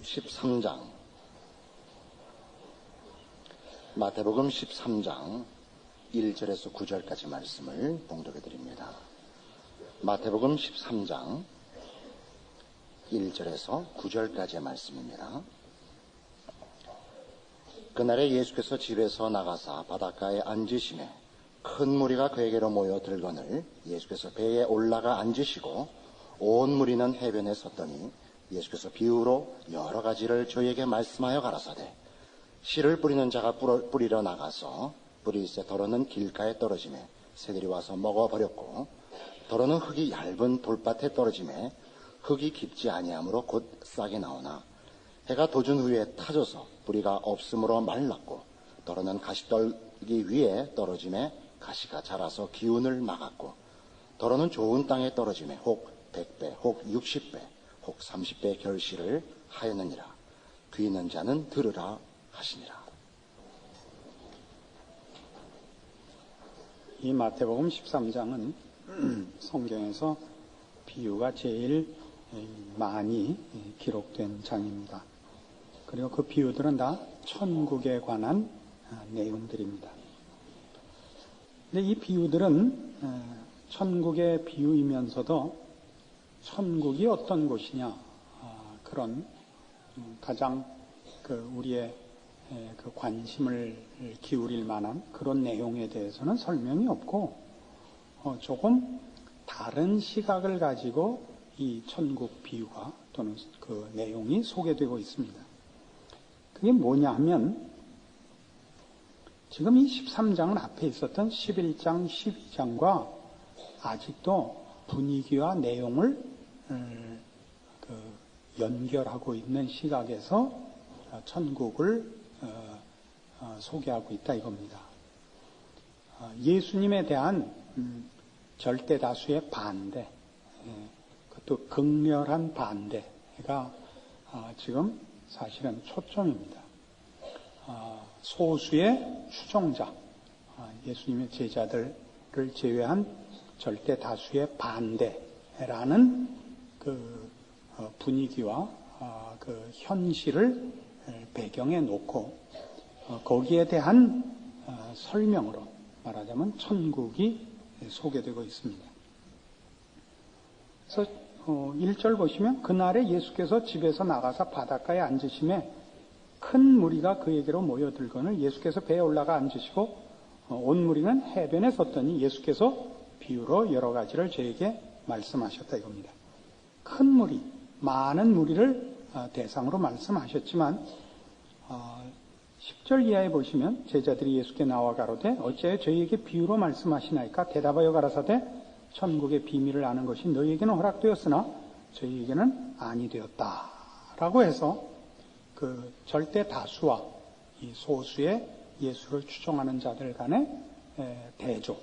13장, 마태복음 13장 1절에서 9절까지 말씀을 봉독해 드립니다. 마태복음 13장 1절에서 9절까지의 말씀입니다. 그날에 예수께서 집에서 나가사 바닷가에 앉으시매 큰 무리가 그에게로 모여 들거늘 예수께서 배에 올라가 앉으시고 온 무리는 해변에 섰더니 예수께서 비유로 여러 가지를 저희에게 말씀하여 가라사대 씨를 뿌리는 자가 뿌리러 나가서 뿌리새 더러는 길가에 떨어지매 새들이 와서 먹어버렸고 더러는 흙이 얇은 돌밭에 떨어지매 흙이 깊지 아니하므로 곧 싹이 나오나 해가 돋은 후에 타져서 뿌리가 없으므로 말랐고 더러는 가시떨기 위에 떨어지매 가시가 자라서 기운을 막았고 더러는 좋은 땅에 떨어지매 혹 100배 혹 60배 혹 30배 결실을 하였느니라. 귀 있는 자는 들으라 하시니라. 이 마태복음 13장은 성경에서 비유가 제일 많이 기록된 장입니다. 그리고 그 비유들은 다 천국에 관한 내용들입니다. 근데 이 비유들은 천국의 비유이면서도 천국이 어떤 곳이냐 그런 가장 우리의 그 관심을 기울일 만한 그런 내용에 대해서는 설명이 없고 조금 다른 시각을 가지고 이 천국 비유가 또는 그 내용이 소개되고 있습니다. 그게 뭐냐 하면 지금 이 13장은 앞에 있었던 11장, 12장과 아직도 분위기와 내용을 연결하고 있는 시각에서 천국을 소개하고 있다 이겁니다. 예수님에 대한 절대 다수의 반대, 그것도 극렬한 반대가 지금 사실은 초점입니다. 소수의 추종자, 예수님의 제자들을 제외한 절대 다수의 반대라는 그 분위기와 그 현실을 배경에 놓고 거기에 대한 설명으로 말하자면 천국이 소개되고 있습니다. 그래서 1절 보시면 그날에 예수께서 집에서 나가서 바닷가에 앉으심에 큰 무리가 그에게로 모여들거늘 예수께서 배에 올라가 앉으시고 온 무리는 해변에 섰더니 예수께서 비유로 여러 가지를 저에게 말씀하셨다 이겁니다. 큰 무리, 많은 무리를 대상으로 말씀하셨지만 10절 이하에 보시면 제자들이 예수께 나와 가로되 어찌하여 저희에게 비유로 말씀하시나이까 대답하여 가라사대 천국의 비밀을 아는 것이 너희에게는 허락되었으나 저희에게는 아니 되었다 라고 해서 그 절대 다수와 이 소수의 예수를 추종하는 자들 간의 대조를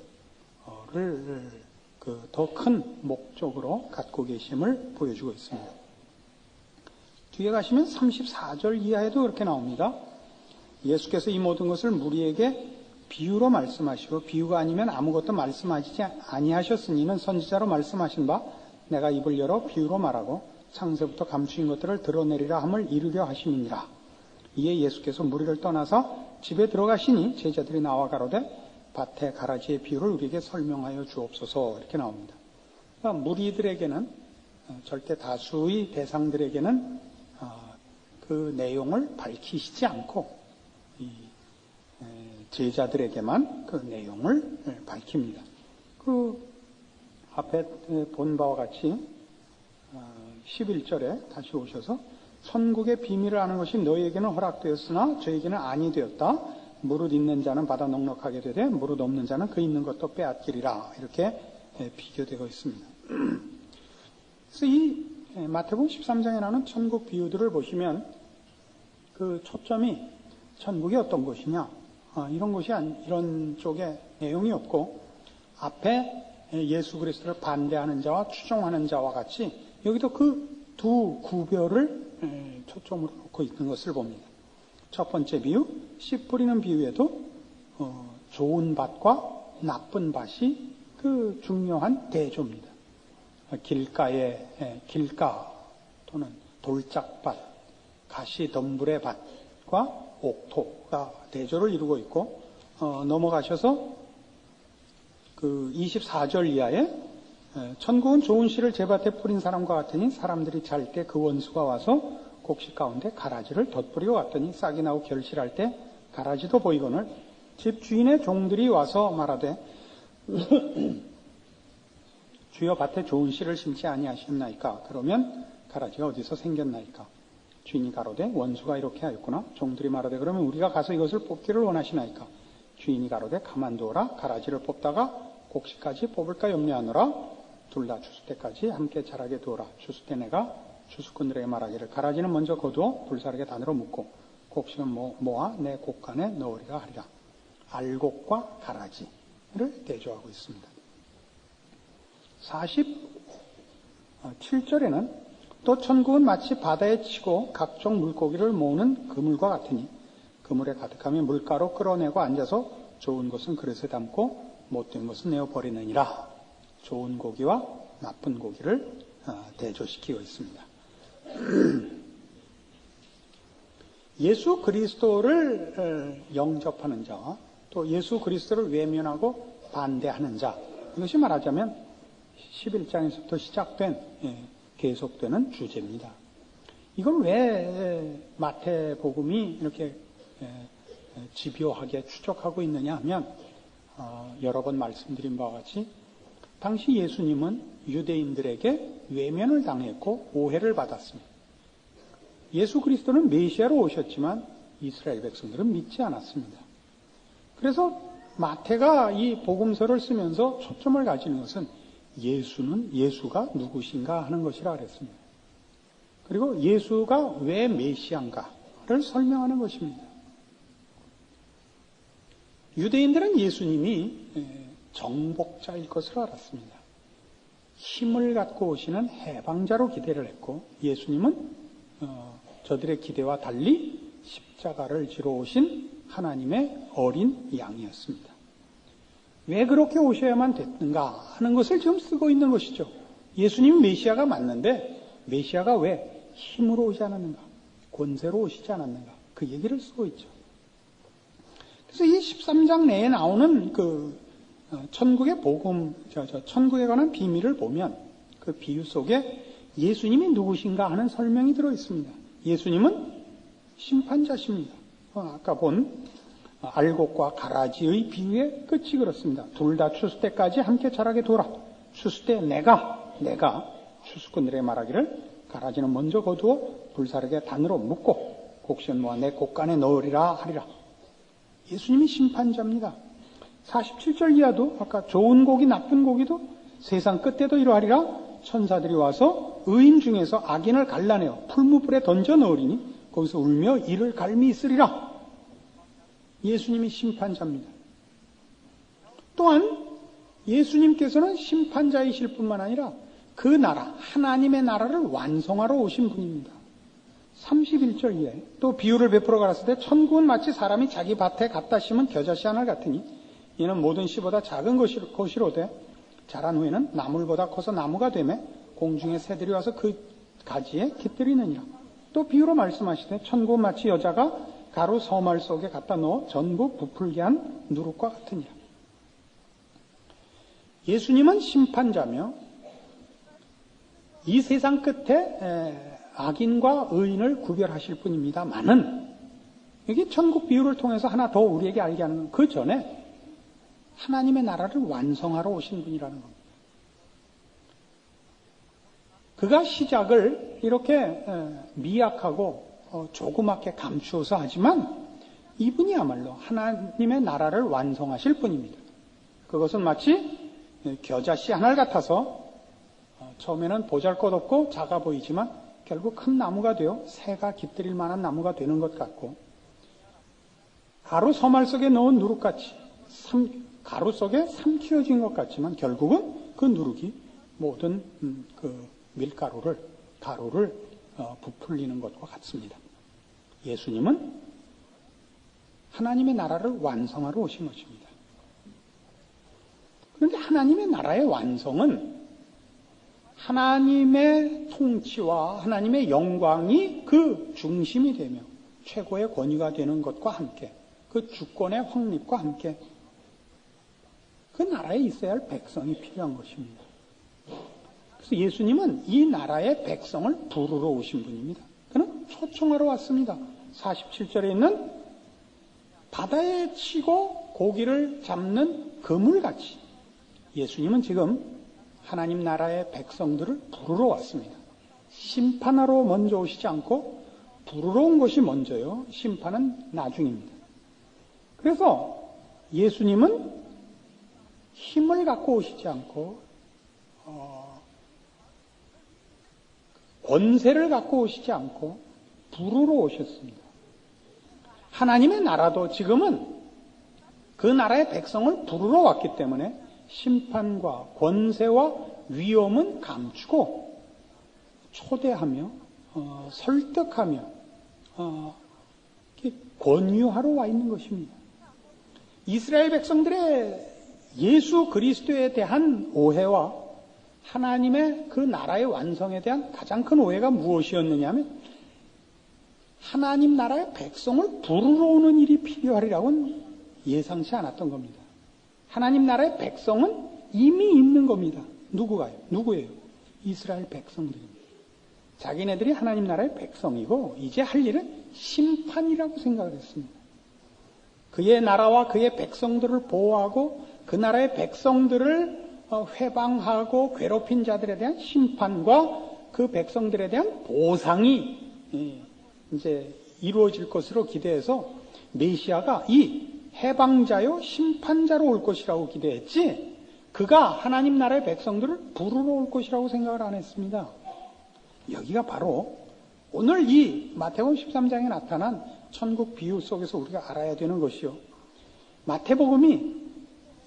그 더 큰 목적으로 갖고 계심을 보여주고 있습니다. 뒤에 가시면 34절 이하에도 그렇게 나옵니다. 예수께서 이 모든 것을 무리에게 비유로 말씀하시고 비유가 아니면 아무것도 말씀하시지 아니하셨으니 이는 선지자로 말씀하신 바 내가 입을 열어 비유로 말하고 창세부터 감추인 것들을 드러내리라 함을 이루려 하심이니라. 이에 예수께서 무리를 떠나서 집에 들어가시니 제자들이 나와 가로되 밭의 가라지의 비유를 우리에게 설명하여 주옵소서 이렇게 나옵니다. 그러니까 무리들에게는 절대 다수의 대상들에게는 그 내용을 밝히시지 않고 이 제자들에게만 그 내용을 밝힙니다. 그 앞에 본 바와 같이 11절에 다시 오셔서 천국의 비밀을 아는 것이 너희에게는 허락되었으나 저에게는 아니 되었다. 무릇 있는 자는 받아 넉넉하게 되되 무릇 없는 자는 그 있는 것도 빼앗기리라. 이렇게 비교되고 있습니다. 그래서 이 마태복음 13장에 나오는 천국 비유들을 보시면 그 초점이 천국이 어떤 곳이냐 이런 쪽에 내용이 없고 앞에 예수 그리스도를 반대하는 자와 추종하는 자와 같이 여기도 그 두 구별을 초점으로 놓고 있는 것을 봅니다. 첫 번째 비유, 씨 뿌리는 비유에도 좋은 밭과 나쁜 밭이 그 중요한 대조입니다. 길가 또는 돌짝밭 가시 덤불의 밭과 옥토가 대조를 이루고 있고, 넘어가셔서 그 24절 이하에 천국은 좋은 씨를 제 밭에 뿌린 사람과 같으니 사람들이 잘 때 그 원수가 와서 곡식 가운데 가라지를 덧뿌리고 갔더니 싹이 나고 결실할 때 가라지도 보이거늘 집 주인의 종들이 와서 말하되 주여 밭에 좋은 씨를 심지 아니하셨나이까? 그러면 가라지가 어디서 생겼나이까? 주인이 가로되 원수가 이렇게 하였구나. 종들이 말하되 그러면 우리가 가서 이것을 뽑기를 원하시나이까? 주인이 가로되 가만두어라. 가라지를 뽑다가 곡식까지 뽑을까 염려하노라. 둘 다 추수 때까지 함께 자라게 두어라. 추수 때 내가 추수꾼들에게 말하기를 가라지는 먼저 거두어 불사르게 단으로 묶고 곡식은 모아 내 곡간에 넣으리라 하리라. 알곡과 가라지를 대조하고 있습니다. 47절에는 또 천국은 마치 바다에 치고 각종 물고기를 모으는 그물과 같으니 그물에 가득하며 물가로 끌어내고 앉아서 좋은 것은 그릇에 담고 못된 것은 내어 버리느니라. 좋은 고기와 나쁜 고기를 대조시키고 있습니다. 예수 그리스도를 영접하는 자, 또 예수 그리스도를 외면하고 반대하는 자, 이것이 말하자면 11장에서부터 시작된 계속되는 주제입니다. 이걸 왜 마태복음이 이렇게 집요하게 추적하고 있느냐 하면 여러 번 말씀드린 바와 같이 당시 예수님은 유대인들에게 외면을 당했고 오해를 받았습니다. 예수 그리스도는 메시아로 오셨지만 이스라엘 백성들은 믿지 않았습니다. 그래서 마태가 이 복음서를 쓰면서 초점을 가지는 것은 예수가 누구신가 하는 것이라 그랬습니다. 그리고 예수가 왜 메시아인가를 설명하는 것입니다. 유대인들은 예수님이 정복자일 것을 알았습니다. 힘을 갖고 오시는 해방자로 기대를 했고 예수님은 저들의 기대와 달리 십자가를 지러 오신 하나님의 어린 양이었습니다. 왜 그렇게 오셔야만 됐는가 하는 것을 지금 쓰고 있는 것이죠. 예수님은 메시아가 맞는데 메시아가 왜 힘으로 오지 않았는가, 권세로 오시지 않았는가, 그 얘기를 쓰고 있죠. 그래서 이 13장 내에 나오는 그 천국의 복음, 천국에 관한 비밀을 보면 그 비유 속에 예수님이 누구신가 하는 설명이 들어 있습니다. 예수님은 심판자십니다. 아까 본 알곡과 가라지의 비유의 끝이 그렇습니다. 둘 다 추수 때까지 함께 자라게 둬라. 추수 때 내가 추수꾼들에게 말하기를 가라지는 먼저 거두어 불사르게 단으로 묶고 곡식은 모아 내 곡간에 넣으리라 하리라. 예수님이 심판자입니다. 47절 이하도 아까 좋은 고기 나쁜 고기도 세상 끝에도 이러하리라. 천사들이 와서 의인 중에서 악인을 갈라내어 풀무불에 던져 넣으리니 거기서 울며 이를 갈미 있으리라. 예수님이 심판자입니다. 또한 예수님께서는 심판자이실 뿐만 아니라 그 나라, 하나님의 나라를 완성하러 오신 분입니다. 31절 이하에 또 비유를 베풀어 가라사대 천국은 마치 사람이 자기 밭에 갖다 심은 겨자씨 하나 같으니 이는 모든 씨보다 작은 것이로되 자란 후에는 나물보다 커서 나무가 되매 공중의 새들이 와서 그 가지에 깃들이느니라. 또 비유로 말씀하시되 천국은 마치 여자가 가루 서말 속에 갖다 넣어 전부 부풀게 한 누룩과 같으니라. 예수님은 심판자며 이 세상 끝에 악인과 의인을 구별하실 분입니다만은 여기 천국 비유를 통해서 하나 더 우리에게 알게 하는 건 그 전에 하나님의 나라를 완성하러 오신 분이라는 겁니다. 그가 시작을 이렇게 미약하고 조그맣게 감추어서 하지만 이분이야말로 하나님의 나라를 완성하실 분입니다. 그것은 마치 겨자씨 하나 같아서 처음에는 보잘것없고 작아 보이지만 결국 큰 나무가 되어 새가 깃들일 만한 나무가 되는 것 같고 가루 서말 속에 넣은 누룩같이 가루 속에 삼키어진 것 같지만 결국은 그 누룩이 모든 그 가루를 부풀리는 것과 같습니다. 예수님은 하나님의 나라를 완성하러 오신 것입니다. 그런데 하나님의 나라의 완성은 하나님의 통치와 하나님의 영광이 그 중심이 되며 최고의 권위가 되는 것과 함께 그 주권의 확립과 함께 그 나라에 있어야 할 백성이 필요한 것입니다. 그래서 예수님은 이 나라의 백성을 부르러 오신 분입니다. 그는 초청하러 왔습니다. 47절에 있는 바다에 치고 고기를 잡는 그물같이 예수님은 지금 하나님 나라의 백성들을 부르러 왔습니다. 심판하러 먼저 오시지 않고 부르러 온 것이 먼저요. 심판은 나중입니다. 그래서 예수님은 힘을 갖고 오시지 않고 권세를 갖고 오시지 않고 부르러 오셨습니다. 하나님의 나라도 지금은 그 나라의 백성을 부르러 왔기 때문에 심판과 권세와 위엄은 감추고 초대하며 설득하며 권유하러 와 있는 것입니다. 이스라엘 백성들의 예수 그리스도에 대한 오해와 하나님의 그 나라의 완성에 대한 가장 큰 오해가 무엇이었느냐 하면 하나님 나라의 백성을 부르러 오는 일이 필요하리라고는 예상치 않았던 겁니다. 하나님 나라의 백성은 이미 있는 겁니다. 누구예요? 이스라엘 백성들입니다. 자기네들이 하나님 나라의 백성이고 이제 할 일은 심판이라고 생각을 했습니다. 그의 나라와 그의 백성들을 보호하고 그 나라의 백성들을 회방하고 괴롭힌 자들에 대한 심판과 그 백성들에 대한 보상이 이제 이루어질 것으로 기대해서 메시아가 이 해방자요 심판자로 올 것이라고 기대했지 그가 하나님 나라의 백성들을 부르러 올 것이라고 생각을 안 했습니다. 여기가 바로 오늘 이 마태복음 13장에 나타난 천국 비유 속에서 우리가 알아야 되는 것이요. 마태복음이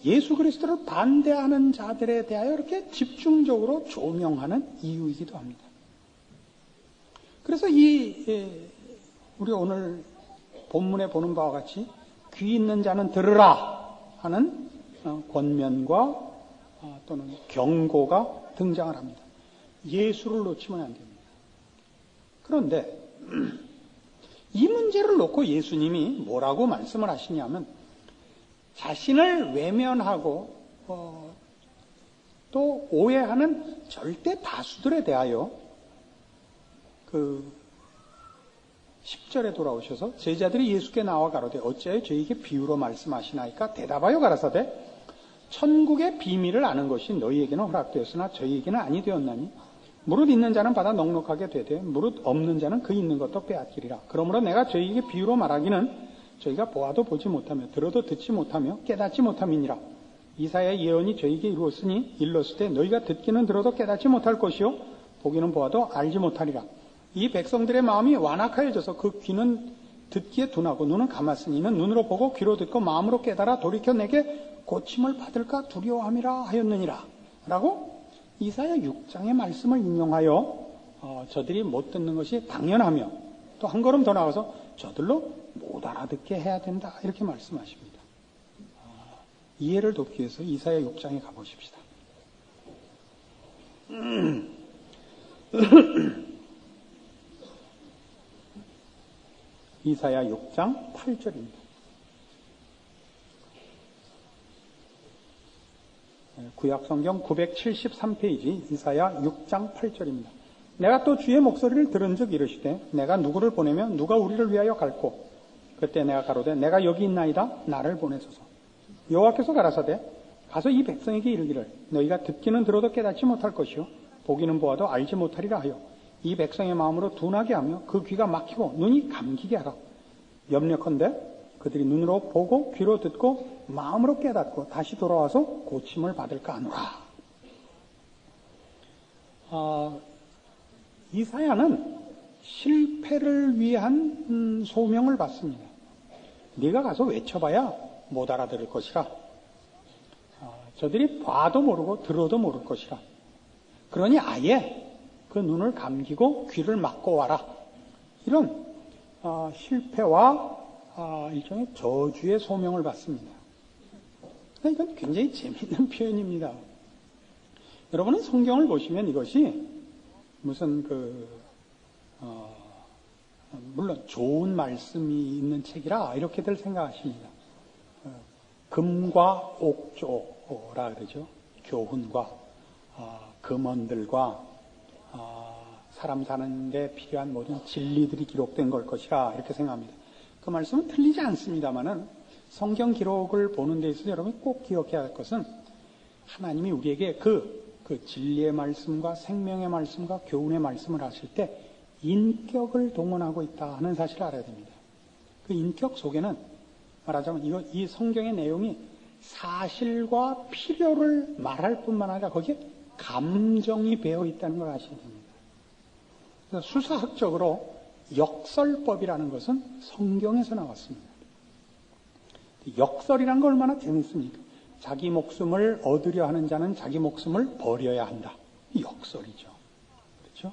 예수 그리스도를 반대하는 자들에 대하여 이렇게 집중적으로 조명하는 이유이기도 합니다. 그래서 우리 오늘 본문에 보는 바와 같이 귀 있는 자는 들으라 하는 권면과 또는 경고가 등장을 합니다. 예수를 놓치면 안 됩니다. 그런데 이 문제를 놓고 예수님이 뭐라고 말씀을 하시냐면 자신을 외면하고 또 오해하는 절대 다수들에 대하여 10절에 돌아오셔서 제자들이 예수께 나와 가로되 어찌하여 저희에게 비유로 말씀하시나이까 대답하여 가라사대 천국의 비밀을 아는 것이 너희에게는 허락되었으나 저희에게는 아니 되었나니 무릇 있는 자는 받아 넉넉하게 되되 무릇 없는 자는 그 있는 것도 빼앗기리라. 그러므로 내가 저희에게 비유로 말하기는 저희가 보아도 보지 못하며 들어도 듣지 못하며 깨닫지 못함이니라. 이사야의 예언이 저희에게 이루었으니 일렀을 너희가 듣기는 들어도 깨닫지 못할 것이요 보기는 보아도 알지 못하리라. 이 백성들의 마음이 완악하여져서 그 귀는 듣기에 둔하고 눈은 감았으니 이는 눈으로 보고 귀로 듣고 마음으로 깨달아 돌이켜 내게 고침을 받을까 두려워함이라 하였느니라. 라고 이사야 6장의 말씀을 인용하여 저들이 못 듣는 것이 당연하며 또 한 걸음 더 나가서 저들로 못 알아듣게 해야 된다. 이렇게 말씀하십니다. 이해를 돕기 위해서 이사야 6장에 가보십시다. 이사야 6장 8절입니다. 구약성경 973페이지 이사야 6장 8절입니다. 내가 또 주의 목소리를 들은 적 이르시되 내가 누구를 보내면 누가 우리를 위하여 갈고 그때 내가 가로되 내가 여기 있나이다 나를 보내소서. 여호와께서 가라사대 가서 이 백성에게 이르기를 너희가 듣기는 들어도 깨닫지 못할 것이요 보기는 보아도 알지 못하리라 하여 이 백성의 마음으로 둔하게 하며 그 귀가 막히고 눈이 감기게 하라. 염려컨대 그들이 눈으로 보고 귀로 듣고 마음으로 깨닫고 다시 돌아와서 고침을 받을까 하노라. 이사야는 실패를 위한 소명을 받습니다. 네가 가서 외쳐봐야 못 알아들을 것이라. 저들이 봐도 모르고 들어도 모를 것이라. 그러니 아예 그 눈을 감기고 귀를 막고 와라. 이런 실패와 일종의 저주의 소명을 받습니다. 이건 굉장히 재미있는 표현입니다. 여러분은 성경을 보시면 이것이 무슨 물론 좋은 말씀이 있는 책이라 이렇게들 생각하십니다. 금과 옥조라 그러죠. 교훈과 금언들과 사람 사는 데 필요한 모든 진리들이 기록된 걸 것이라 이렇게 생각합니다. 그 말씀은 틀리지 않습니다만은 성경 기록을 보는 데 있어서 여러분이 꼭 기억해야 할 것은 하나님이 우리에게 그 진리의 말씀과 생명의 말씀과 교훈의 말씀을 하실 때 인격을 동원하고 있다 하는 사실을 알아야 됩니다. 그 인격 속에는 말하자면 이 성경의 내용이 사실과 필요를 말할 뿐만 아니라 거기에 감정이 배어 있다는 걸 아셔야 됩니다. 그래서 수사학적으로 역설법이라는 것은 성경에서 나왔습니다. 역설이란 거 얼마나 재밌습니까? 자기 목숨을 얻으려 하는 자는 자기 목숨을 버려야 한다. 이 역설이죠. 그렇죠?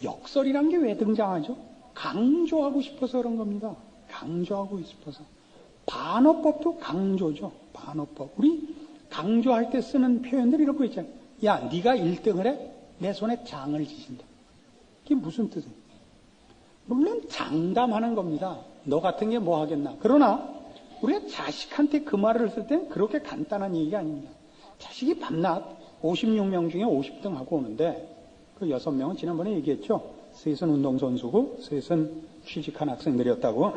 역설이란 게 왜 등장하죠? 강조하고 싶어서 그런 겁니다. 강조하고 싶어서. 반어법도 강조죠. 반어법. 우리 강조할 때 쓰는 표현들이 이런 거 있잖아요. 야, 네가 1등을 해? 내 손에 장을 지신다. 그게 무슨 뜻이에요? 물론 장담하는 겁니다. 너 같은 게 뭐 하겠나. 그러나 우리가 자식한테 그 말을 쓸 때는 그렇게 간단한 얘기가 아닙니다. 자식이 밤낮 56명 중에 50등 하고 오는데 그 6명은 지난번에 얘기했죠. 셋은 운동선수고 셋은 취직한 학생들이었다고.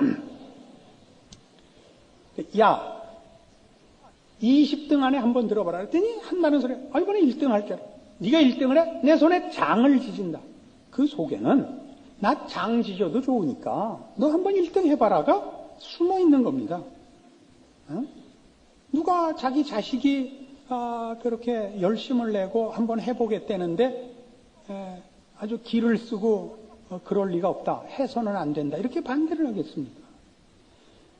야, 20등 안에 한번 들어봐라 그랬더니 한다는 소리야. 이번에 1등 할게. 네가 1등을 해? 내 손에 장을 지진다. 그 속에는 나 장 지져도 좋으니까 너 한번 1등 해봐라가 숨어 있는 겁니다. 누가 자기 자식이 그렇게 열심을 내고 한번 해보겠다는데 아주 기를 쓰고 그럴 리가 없다. 해서는 안 된다. 이렇게 반대를 하겠습니까?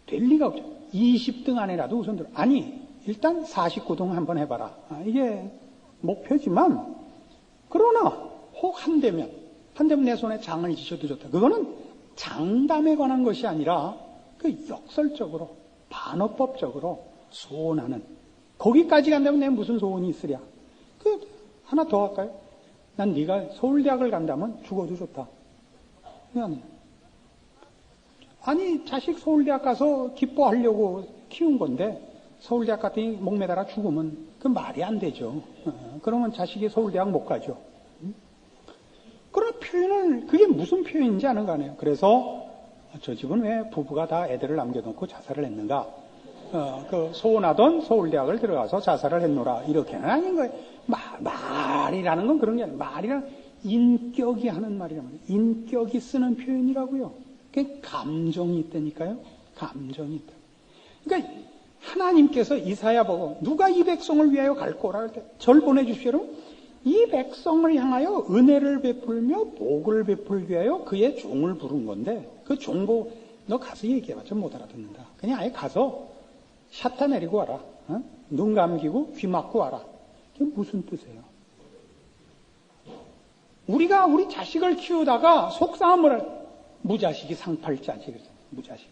될 리가 없죠. 20등 안에라도 우선 들어. 아니, 일단 49등 한번 해봐라. 이게 목표지만 그러나 혹 한다면 내 손에 장을 지셔도 좋다. 그거는 장담에 관한 것이 아니라 그 역설적으로 반어법적으로 소원하는 거기까지 간다면 내가 무슨 소원이 있으랴. 하나 더 할까요? 난 네가 서울대학을 간다면 죽어도 좋다. 아니 자식 서울대학 가서 기뻐하려고 키운 건데 서울대학 갔더니 목매달아 죽으면 그 말이 안 되죠. 그러면 자식이 서울대학 못 가죠. 그런 표현을 그게 무슨 표현인지 아는 거 아니에요. 그래서 저 집은 왜 부부가 다 애들을 남겨놓고 자살을 했는가? 그 소원하던 서울대학을 들어가서 자살을 했노라. 이렇게는 아닌 거예요. 말이라는 건 그런 게 아니에요. 말이란 인격이 하는 말이란 말이에요. 인격이 쓰는 표현이라고요. 그게 감정이 있다니까요. 감정이 있다. 그러니까 하나님께서 이사야 보고 누가 이 백성을 위하여 갈 거라 할 때 절 보내주십시오. 여러분. 이 백성을 향하여 은혜를 베풀며 복을 베풀기 위하여 그의 종을 부른 건데 그 종보 너 가서 얘기해봤자 못 알아듣는다. 그냥 아예 가서 샤타 내리고 와라. 눈 감기고 귀 막고 와라. 이게 무슨 뜻이에요? 우리가 우리 자식을 키우다가 속상한 뭐라 무자식이 상팔자지. 무자식.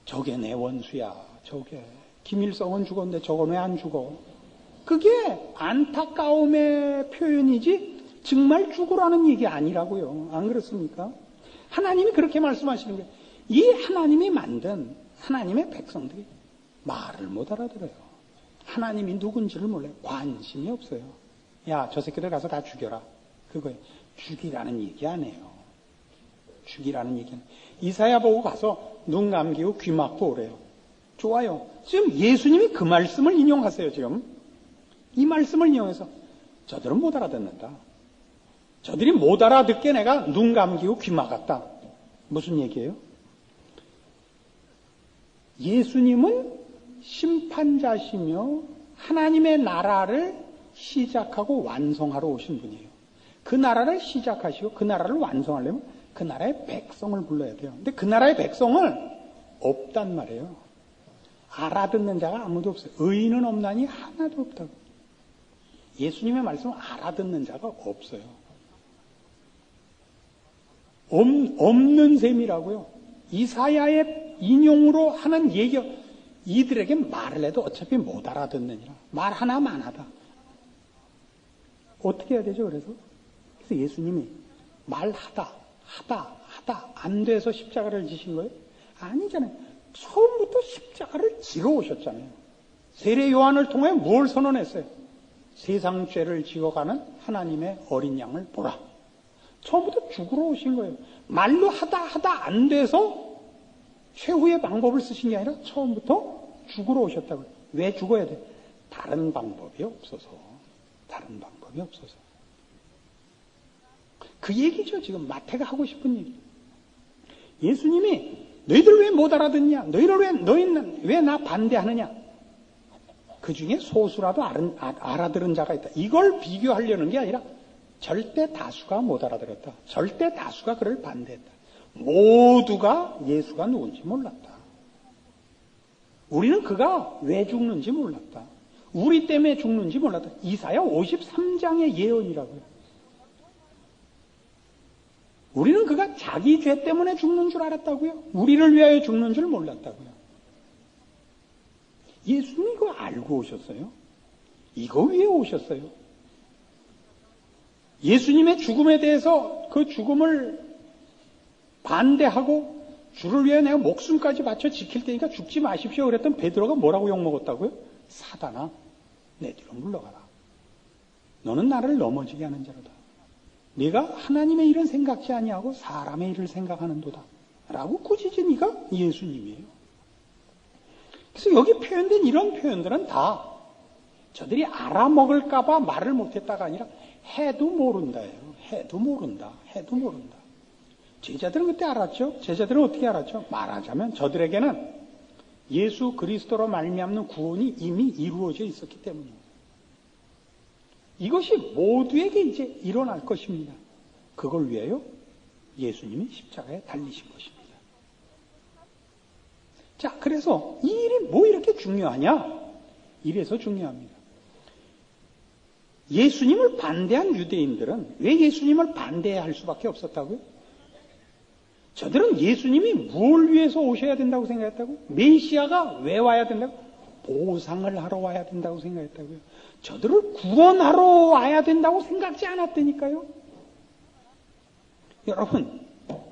저게 내 원수야. 저게 김일성은 죽었는데 저건 왜 안 죽어? 그게 안타까움의 표현이지 정말 죽으라는 얘기 아니라고요. 안 그렇습니까? 하나님이 그렇게 말씀하시는 거예요. 이 하나님이 만든 하나님의 백성들이 말을 못 알아들어요. 하나님이 누군지를 몰라요. 관심이 없어요. 야, 저 새끼들 가서 다 죽여라. 그거예요. 죽이라는 얘기 안 해요. 죽이라는 얘기는. 이사야 보고 가서 눈 감기고 귀 막고 오래요. 좋아요. 지금 예수님이 그 말씀을 인용하세요. 지금. 이 말씀을 이용해서 저들은 못 알아듣는다. 저들이 못 알아듣게 내가 눈 감기고 귀 막았다. 무슨 얘기예요? 예수님은 심판자시며 하나님의 나라를 시작하고 완성하러 오신 분이에요. 그 나라를 시작하시고 그 나라를 완성하려면 그 나라의 백성을 불러야 돼요. 근데 그 나라의 백성은 없단 말이에요. 알아듣는 자가 아무도 없어요. 의인은 없나니 하나도 없다고. 예수님의 말씀은 알아듣는 자가 없어요. 없는 셈이라고요. 이사야의 인용으로 하는 얘기, 이들에게 말을 해도 어차피 못 알아듣느니라. 말 하나만 하다. 어떻게 해야 되죠, 그래서? 그래서 예수님이 말하다, 안 돼서 십자가를 지신 거예요? 아니잖아요. 처음부터 십자가를 지러 오셨잖아요. 세례 요한을 통해 뭘 선언했어요? 세상 죄를 지어가는 하나님의 어린 양을 보라. 처음부터 죽으러 오신 거예요. 말로 하다 안 돼서 최후의 방법을 쓰신 게 아니라 처음부터 죽으러 오셨다고요. 왜 죽어야 돼? 다른 방법이 없어서. 그 얘기죠. 지금 마태가 하고 싶은 얘기. 예수님이 너희들 왜 못 알아듣냐? 너희는 왜 나 반대하느냐? 그 중에 소수라도 알아들은 자가 있다. 이걸 비교하려는 게 아니라 절대 다수가 못 알아들었다. 절대 다수가 그를 반대했다. 모두가 예수가 누군지 몰랐다. 우리는 그가 왜 죽는지 몰랐다. 우리 때문에 죽는지 몰랐다. 이사야 53장의 예언이라고요. 우리는 그가 자기 죄 때문에 죽는 줄 알았다고요. 우리를 위하여 죽는 줄 몰랐다고요. 예수님이 이거 알고 오셨어요? 이거 위해 오셨어요? 예수님의 죽음에 대해서 그 죽음을 반대하고 주를 위해 내가 목숨까지 바쳐 지킬 테니까 죽지 마십시오 그랬던 베드로가 뭐라고 욕먹었다고요? 사단아, 내 뒤로 물러가라. 너는 나를 넘어지게 하는 자로다. 네가 하나님의 일은 생각지 아니하고 사람의 일을 생각하는도다. 라고 꾸짖은 이가 예수님이에요. 그래서 여기 표현된 이런 표현들은 다 저들이 알아먹을까봐 말을 못했다가 아니라 해도 모른다예요. 해도 모른다. 제자들은 그때 알았죠. 제자들은 어떻게 알았죠? 말하자면 저들에게는 예수 그리스도로 말미암는 구원이 이미 이루어져 있었기 때문입니다. 이것이 모두에게 이제 일어날 것입니다. 그걸 위하여 예수님이 십자가에 달리신 것입니다. 자, 그래서 이 일이 뭐 이렇게 중요하냐? 이래서 중요합니다. 예수님을 반대한 유대인들은 왜 예수님을 반대해야 할 수밖에 없었다고요? 저들은 예수님이 뭘 위해서 오셔야 된다고 생각했다고? 메시아가 왜 와야 된다고? 보상을 하러 와야 된다고 생각했다고요. 저들을 구원하러 와야 된다고 생각지 않았다니까요.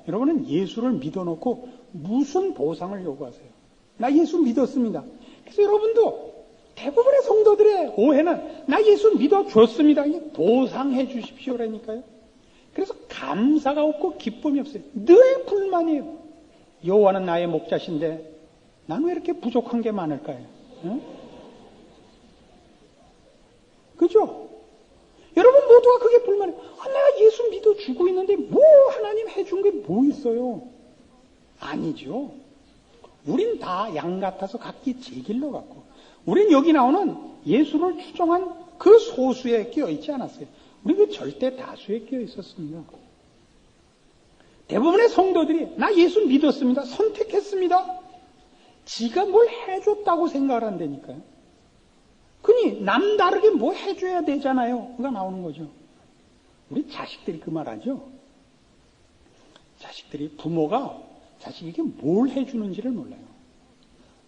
여러분은 예수를 믿어놓고 무슨 보상을 요구하세요? 나 예수 믿었습니다. 그래서 여러분도 대부분의 성도들의 오해는 나 예수 믿어줬습니다. 보상해 주십시오라니까요. 그래서 감사가 없고 기쁨이 없어요. 늘 불만이에요. 여호와는 나의 목자신데 난 왜 이렇게 부족한 게 많을까요? 응? 그죠? 여러분 모두가 그게 불만이에요. 내가 예수 믿어주고 있는데 뭐 하나님 해준 게 뭐 있어요? 아니죠. 우린 다 양 같아서 각기 제 길로 갔고 우린 여기 나오는 예수를 추종한 그 소수에 끼어있지 않았어요. 우리는 절대 다수에 끼어있었습니다. 대부분의 성도들이 나 예수 믿었습니다. 선택했습니다. 지가 뭘 해줬다고 생각을 한다니까요. 그니 남다르게 뭐 해줘야 되잖아요. 가 나오는 거죠. 우리 자식들이 그 말하죠. 자식들이 부모가 자식에게 뭘 해주는지를 몰라요.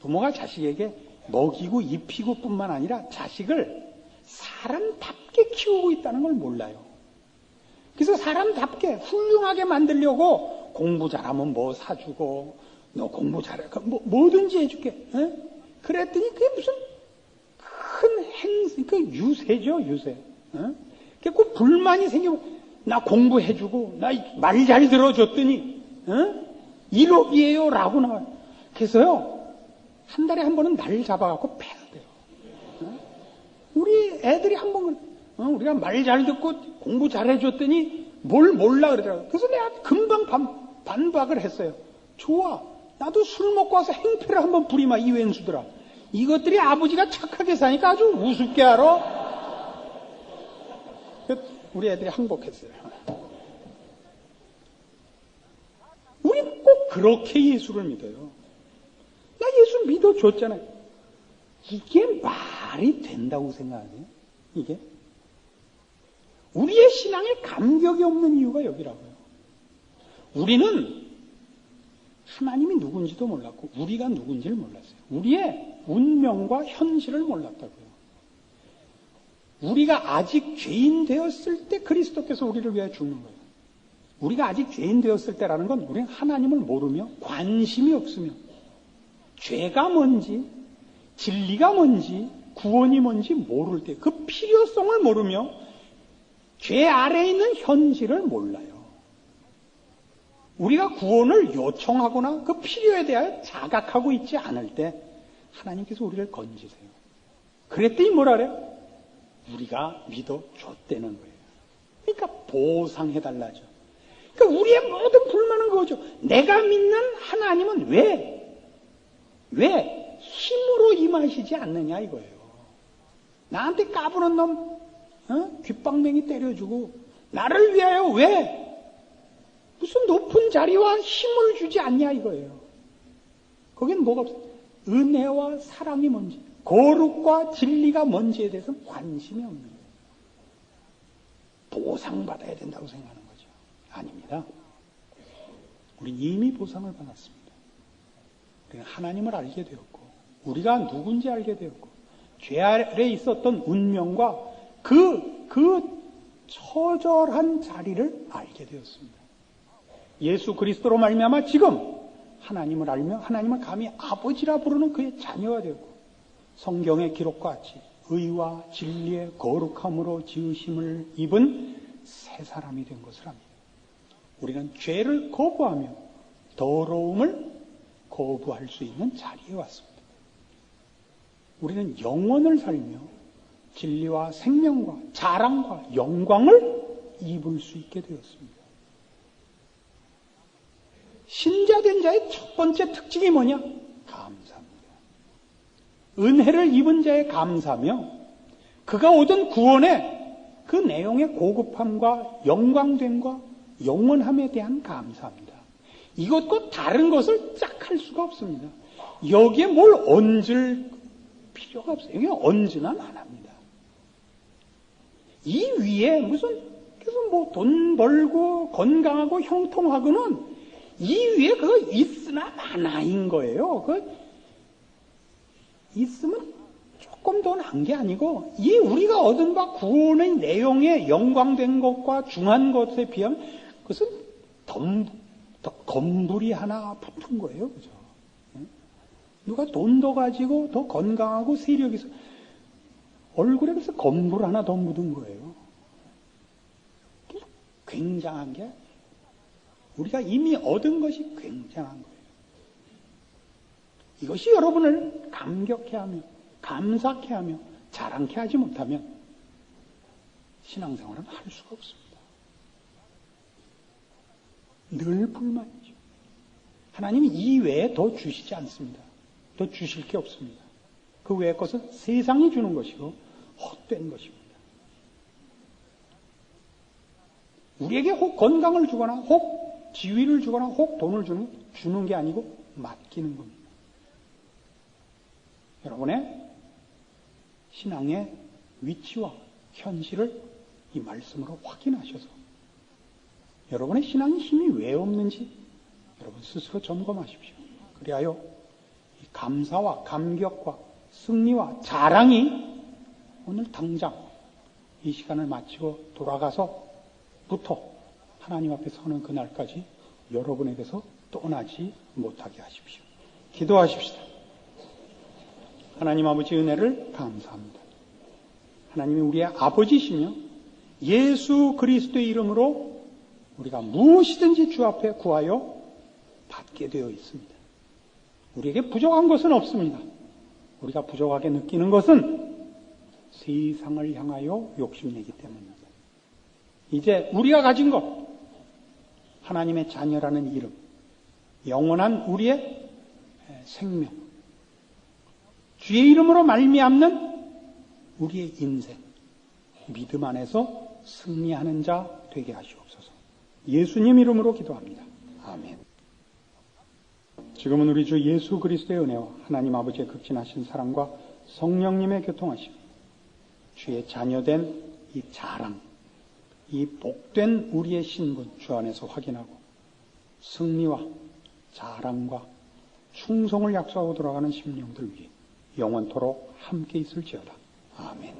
부모가 자식에게 먹이고 입히고 뿐만 아니라 자식을 사람답게 키우고 있다는 걸 몰라요. 그래서 사람답게 훌륭하게 만들려고 공부 잘하면 뭐 사주고 너 공부 잘해 뭐든지 해줄게. 에? 그랬더니 그게 무슨 큰 그 유세죠, 유세. 그 불만이 생기면 나 공부해주고 나 말 잘 들어줬더니 1억이에요 라고 나와요. 그래서요 한 달에 한 번은 날 잡아갖고 패야 돼요. 우리 애들이 한 번은 우리가 말 잘 듣고 공부 잘해줬더니 뭘 몰라 그러더라고요. 그래서 내가 금방 반박을 했어요. 좋아, 나도 술 먹고 와서 행패를 한번 부리마 이 왼수들아. 이것들이 아버지가 착하게 사니까 아주 우습게 알아. 우리 애들이 항복했어요. 우린 꼭 그렇게 예수를 믿어요. 나 예수 믿어줬잖아요. 이게 말이 된다고 생각하세요? 이게? 우리의 신앙에 감격이 없는 이유가 여기라고요. 우리는 하나님이 누군지도 몰랐고 우리가 누군지를 몰랐어요. 우리의 운명과 현실을 몰랐다고요. 우리가 아직 죄인 되었을 때 그리스도께서 우리를 위해 죽는 거예요. 우리가 아직 죄인 되었을 때라는 건 우리는 하나님을 모르며 관심이 없으며 죄가 뭔지 진리가 뭔지 구원이 뭔지 모를 때 그 필요성을 모르며 죄 아래에 있는 현실을 몰라요. 우리가 구원을 요청하거나 그 필요에 대하여 자각하고 있지 않을 때 하나님께서 우리를 건지세요. 그랬더니 뭐라 그래요? 우리가 믿어줬다는 거예요. 그러니까 보상해달라죠. 그러니까 우리의 모든 불만은 그거죠. 내가 믿는 하나님은 왜 힘으로 임하시지 않느냐 이거예요. 나한테 까부는 놈 귓방맹이 때려주고 나를 위하여 왜 무슨 높은 자리와 힘을 주지 않냐 이거예요. 거긴 뭐가 없어요. 은혜와 사랑이 뭔지 거룩과 진리가 뭔지에 대해서는 관심이 없는 거예요. 보상받아야 된다고 생각하는 거죠. 아닙니다. 우린 이미 보상을 받았습니다. 우리는 하나님을 알게 되었고 우리가 누군지 알게 되었고 죄 아래에 있었던 운명과 그 처절한 자리를 알게 되었습니다. 예수 그리스도로 말미암아 지금 하나님을 알며 하나님을 감히 아버지라 부르는 그의 자녀가 되었고 성경의 기록과 같이 의와 진리의 거룩함으로 지으심을 입은 새 사람이 된 것을 압니다. 우리는 죄를 거부하며 더러움을 거부할 수 있는 자리에 왔습니다. 우리는 영원을 살며 진리와 생명과 자랑과 영광을 입을 수 있게 되었습니다. 신자된 자의 첫 번째 특징이 뭐냐? 감사합니다. 은혜를 입은 자의 감사며 그가 얻은 구원의 그 내용의 고급함과 영광됨과 영원함에 대한 감사합니다. 이것과 다른 것을 짝 할 수가 없습니다. 여기에 뭘 얹을 필요가 없어요. 여기 얹으면 안 합니다. 이 위에 무슨 계속 뭐 돈 벌고 건강하고 형통하고는 이 위에 그거 있으나 마나인 거예요. 그 있으면 조금 더 난 게 아니고 이 우리가 얻은 바 구원의 내용에 영광된 것과 중한 것에 비하면 그것은 건물이 하나 붙은 거예요. 그죠? 누가 돈 더 가지고 더 건강하고 세력이 있어 얼굴에 그래서 건물 하나 더 묻은 거예요. 굉장한 게 우리가 이미 얻은 것이 굉장한 거예요. 이것이 여러분을 감격해 하며 감사케 하며 자랑케 하지 못하면 신앙생활은 할 수가 없습니다. 늘 불만이죠. 하나님이 이 외에 더 주시지 않습니다. 더 주실 게 없습니다. 그 외의 것은 세상이 주는 것이고 헛된 것입니다. 우리에게 혹 건강을 주거나 혹 지위를 주거나 혹 돈을 주는 게 아니고 맡기는 겁니다. 여러분의 신앙의 위치와 현실을 이 말씀으로 확인하셔서 여러분의 신앙의 힘이 왜 없는지 여러분 스스로 점검하십시오. 그리하여 이 감사와 감격과 승리와 자랑이 오늘 당장 이 시간을 마치고 돌아가서부터 하나님 앞에 서는 그날까지 여러분에게서 떠나지 못하게 하십시오. 기도하십시다. 하나님 아버지 은혜를 감사합니다. 하나님이 우리의 아버지시며 예수 그리스도의 이름으로 우리가 무엇이든지 주 앞에 구하여 받게 되어 있습니다. 우리에게 부족한 것은 없습니다. 우리가 부족하게 느끼는 것은 세상을 향하여 욕심내기 때문입니다. 이제 우리가 가진 것, 하나님의 자녀라는 이름, 영원한 우리의 생명, 주의 이름으로 말미암는 우리의 인생, 믿음 안에서 승리하는 자 되게 하시옵소서. 예수님 이름으로 기도합니다. 아멘. 지금은 우리 주 예수 그리스도의 은혜와 하나님 아버지의 극진하신 사랑과 성령님의 교통하심, 주의 자녀된 이 자랑, 이 복된 우리의 신분 주 안에서 확인하고 승리와 자랑과 충성을 약속하고 돌아가는 심령들 위해 영원토록 함께 있을지어다. 아멘.